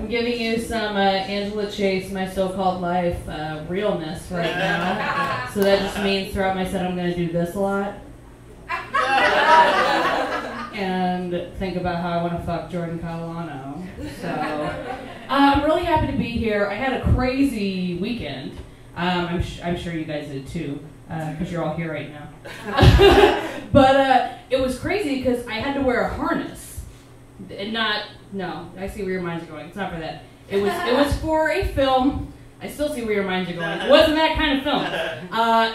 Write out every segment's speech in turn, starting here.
giving you some Angela Chase, My So-Called Life realness right now. So that just means throughout my set I'm going to do this a lot. And think about how I want to fuck Jordan Catalano. So I'm really happy to be here. I had a crazy weekend. I'm sure you guys did too, because you're all here right now. But it was crazy because I had to wear a harness. No, I see where your minds are going. It's not for that. It was for a film. I still see where your minds are going. It wasn't that kind of film.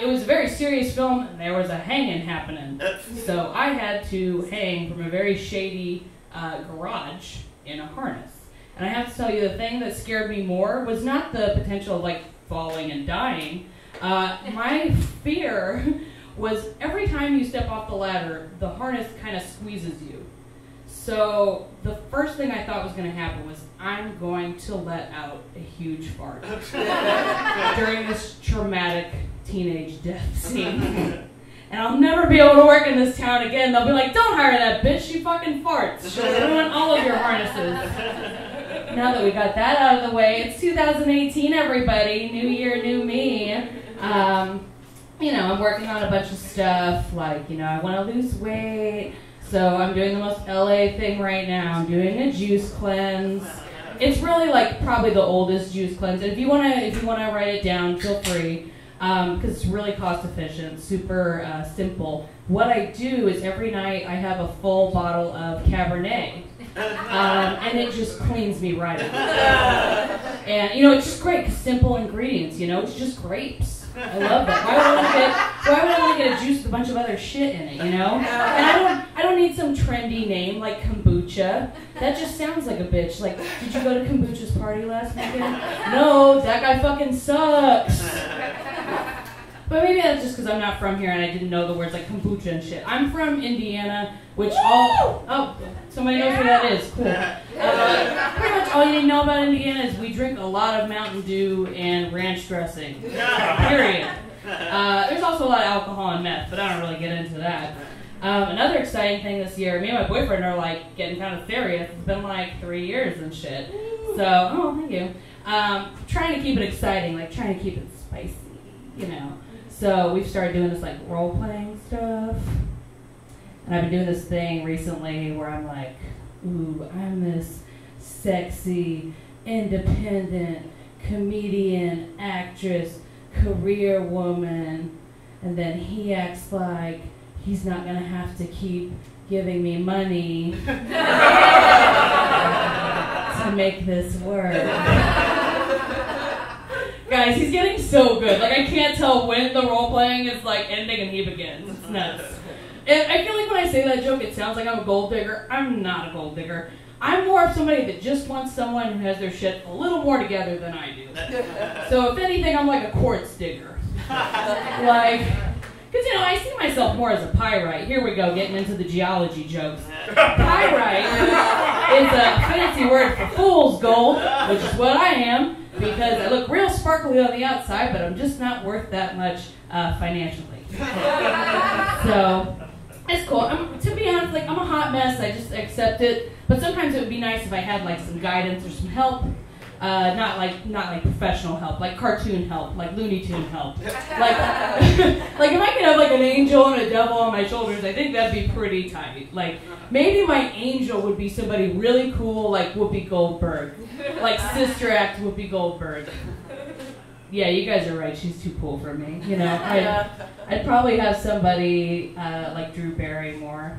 It was a very serious film, and there was a hanging happening. So I had to hang from a very shady garage in a harness. And I have to tell you, the thing that scared me more was not the potential of like falling and dying. My fear was every time you step off the ladder, the harness kind of squeezes you. So the first thing I thought was going to happen was I'm going to let out a huge fart during this traumatic teenage death scene. And I'll never be able to work in this town again. They'll be like, don't hire that bitch, she fucking farts. She'll ruin all of your harnesses. Now that we got that out of the way, it's 2018, everybody. New year, new me. You know, I'm working on a bunch of stuff, like, you know, I want to lose weight. So I'm doing the most LA thing right now. I'm doing a juice cleanse. It's really like probably the oldest juice cleanse. And if you wanna write it down, feel free, because it's really cost efficient, super simple. What I do is every night I have a full bottle of Cabernet, and it just cleans me right up. And you know, it's just great, 'cause simple ingredients. You know, it's just grapes. I love that. Why would I want to get a juice with a bunch of other shit in it, you know? And I don't need some trendy name like kombucha. That just sounds like a bitch. Like, did you go to Kombucha's party last weekend? No, that guy fucking sucks. But maybe that's just because I'm not from here and I didn't know the words like kombucha and shit. I'm from Indiana, which somebody knows where that is. Cool. Pretty much all you need to know about Indiana is we drink a lot of Mountain Dew and ranch dressing. Period. There's also a lot of alcohol and meth, but I don't really get into that. Another exciting thing this year, me and my boyfriend are like getting kind of serious. It's been like 3 years and shit. So, thank you. Trying to keep it exciting, like trying to keep it spicy, you know. So we've started doing this like role-playing stuff. And I've been doing this thing recently where I'm like, ooh, I'm this sexy, independent, comedian, actress, career woman. And then he acts like he's not going to have to keep giving me money to make this work. Guys, he's getting so good. Like, I can't tell when the role-playing is like ending and he begins. It's nuts. And I feel like when I say that joke, it sounds like I'm a gold digger. I'm not a gold digger. I'm more of somebody that just wants someone who has their shit a little more together than I do. So if anything, I'm like a quartz digger. Like, because, you know, I see myself more as a pyrite. Here we go, getting into the geology jokes. Pyrite is a fancy word for fool's gold, which is what I am, because I look real sparkly on the outside, but I'm just not worth that much financially. So, it's cool. To be honest, like, I'm a hot mess. I just accept it. But sometimes it would be nice if I had like some guidance or some help. Not like professional help, like cartoon help, like Looney Tune help. Like like if I could have like an angel and a devil on my shoulders, I think that'd be pretty tight. Like maybe my angel would be somebody really cool, like Whoopi Goldberg, like Sister Act Whoopi Goldberg. Yeah, you guys are right. She's too cool for me. You know, I'd probably have somebody like Drew Barrymore,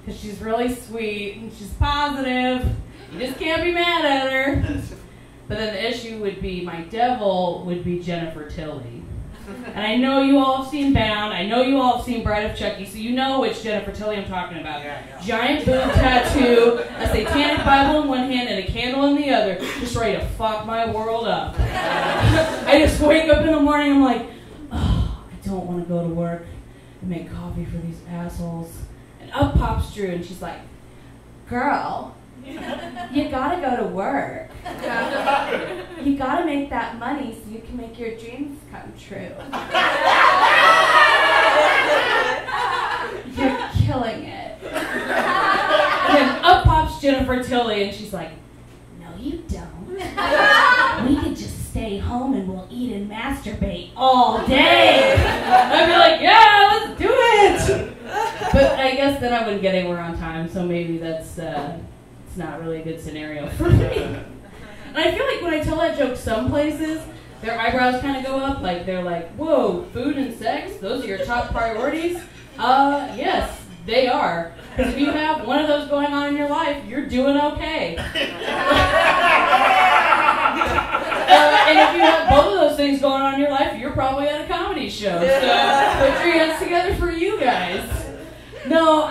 because she's really sweet and she's positive. You just can't be mad at her. But then the issue would be my devil would be Jennifer Tilly. And I know you all have seen Bound. I know you all have seen Bride of Chucky, so you know which Jennifer Tilly I'm talking about. Giant boob tattoo, a satanic Bible in one hand and a candle in the other, just ready to fuck my world up. I just wake up in the morning, I'm like, oh, I don't want to go to work and make coffee for these assholes. And up pops Drew, and she's like, girl, you gotta go to work. You gotta make that money so you can make your dreams come true. You're killing it. And then up pops Jennifer Tilly, and she's like, no you don't. don't. We could just stay home and we'll eat and masturbate all day. I'd be like, yeah, let's do it. But I guess then I wouldn't get anywhere on time, so maybe that's it's not really a good scenario for me. And I feel like when I tell that joke some places, their eyebrows kind of go up, like they're like, whoa, food and sex, those are your top priorities? Yes, they are. Because if you have one of those going on in your life, you're doing okay. And if you have both of those things going on in your life, you're probably at a comedy show. So put your hands together for you guys. No,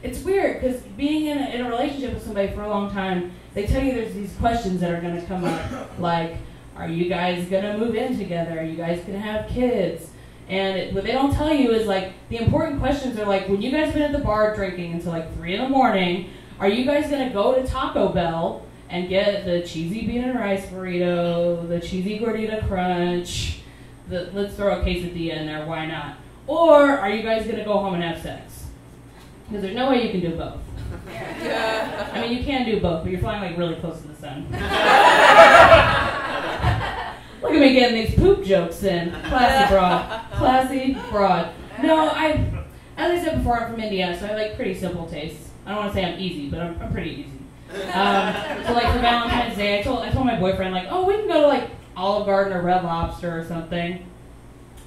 it's weird because being in a relationship with somebody for a long time, they tell you there's these questions that are going to come up, like, are you guys going to move in together? Are you guys going to have kids? And what they don't tell you is, like, the important questions are, like, when you guys have been at the bar drinking until, like, 3 in the morning, are you guys going to go to Taco Bell and get the cheesy bean and rice burrito, the cheesy gordita crunch, let's throw a quesadilla in there, why not? Or are you guys going to go home and have sex? Because there's no way you can do both. I mean, you can do both, but you're flying, like, really close to the sun. Look at me getting these poop jokes in. Classy broad. Classy broad. No, as I said before, I'm from Indiana, so I like pretty simple tastes. I don't want to say I'm easy, but I'm pretty easy. So like for Valentine's Day, I told my boyfriend, like, oh, we can go to like Olive Garden or Red Lobster or something.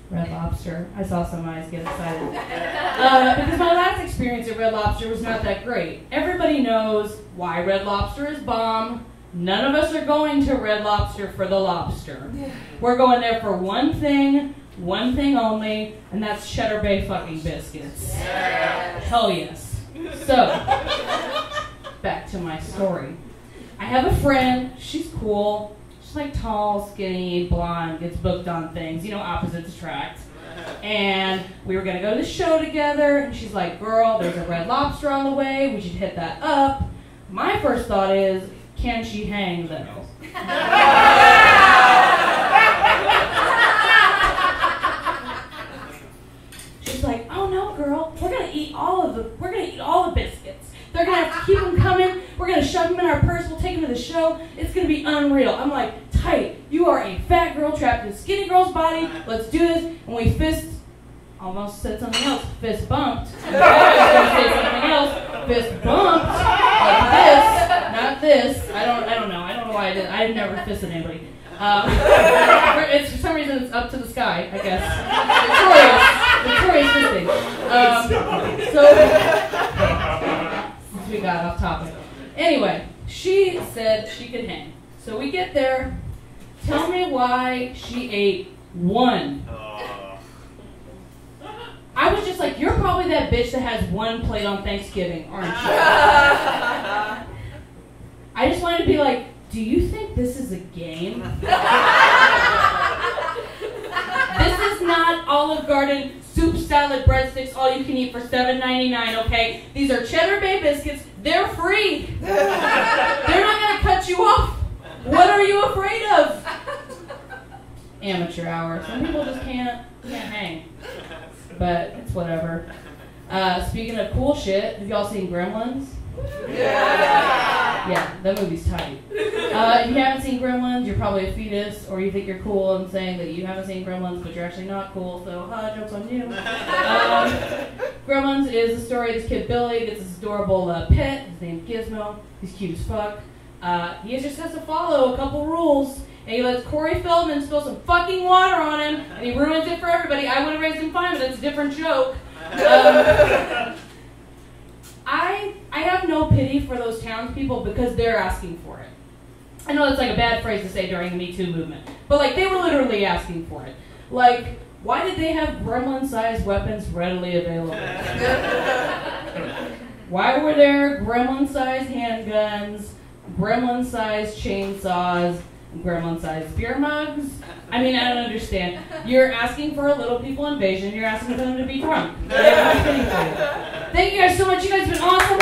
Red Lobster. I saw some eyes get excited. Because my last experience at Red Lobster was not that great. Everybody knows why Red Lobster is bomb. None of us are going to Red Lobster for the lobster. We're going there for one thing only, and that's Cheddar Bay fucking biscuits. Yes. Hell yes. So, back to my story. I have a friend, she's cool, she's like tall, skinny, blonde, gets booked on things, you know, opposites attract. And we were gonna go to the show together, and she's like, girl, there's a Red Lobster on the way, we should hit that up. My first thought is, can she hang though? She's like, oh no, girl, we're gonna eat all the biscuits. They're gonna have to keep them coming. We're gonna shove them in our purse. We'll take them to the show. It's gonna be unreal. I'm like, tight. You are a fat girl trapped in a skinny girl's body. Let's do this. And we almost said something else. Fist bumped. I was gonna say something else. Fist bumped. Like this. Not this. I don't know. I don't know why I did. I've never fisted anybody. For some reason it's up to the sky, I guess. Victorious fisting. So since we got off topic. Anyway, she said she could hang. So we get there. Tell me why she ate one. I was just like, you're probably that bitch that has one plate on Thanksgiving, aren't you? I just wanted to be like, do you think this is a game? This is not Olive Garden soup, salad, breadsticks, all you can eat for $7.99, okay? These are Cheddar Bay biscuits. They're free. They're not going to cut you off. What are you afraid of? Amateur hour. Some people just can't hang. But it's whatever. Speaking of cool shit, have y'all seen Gremlins? Yeah, that movie's tight. If you haven't seen Gremlins, you're probably a fetus, or you think you're cool and saying that you haven't seen Gremlins, but you're actually not cool, so joke's on you. Gremlins is the story of this kid Billy, gets this adorable pet, his name's Gizmo, he's cute as fuck. He just has to follow a couple rules, and he lets Corey Feldman spill some fucking water on him, and he ruins it for everybody. I would have raised him fine, but it's a different joke. I have no pity for those townspeople because they're asking for it. I know that's like a bad phrase to say during the Me Too movement, but like they were literally asking for it. Like, why did they have gremlin-sized weapons readily available? Why were there gremlin-sized handguns, gremlin-sized chainsaws, gremlin-sized beer mugs? I mean, I don't understand. You're asking for a little people invasion. You're asking for them to be drunk. Thank you guys so much. You guys have been awesome.